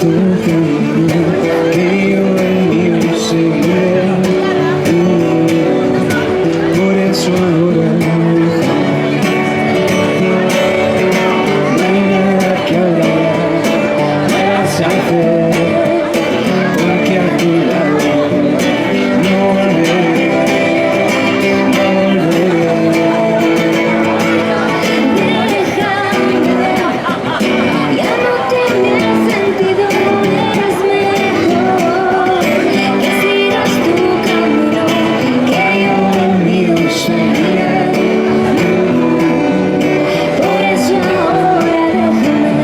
tu camino, que yo el mío seguiré. Por eso ahora no hay nada que hablar, me vas a hacer, porque a tu lado no volveré, no volveré. Ya no tiene sentido, eres mejor que sigas tu camino, que yo el mío seguiré. Por eso ahora déjame,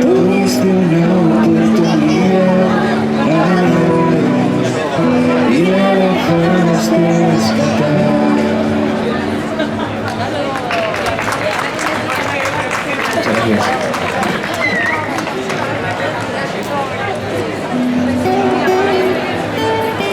Tuviste una oportunidad y la dejaste escapar. Muchas gracias.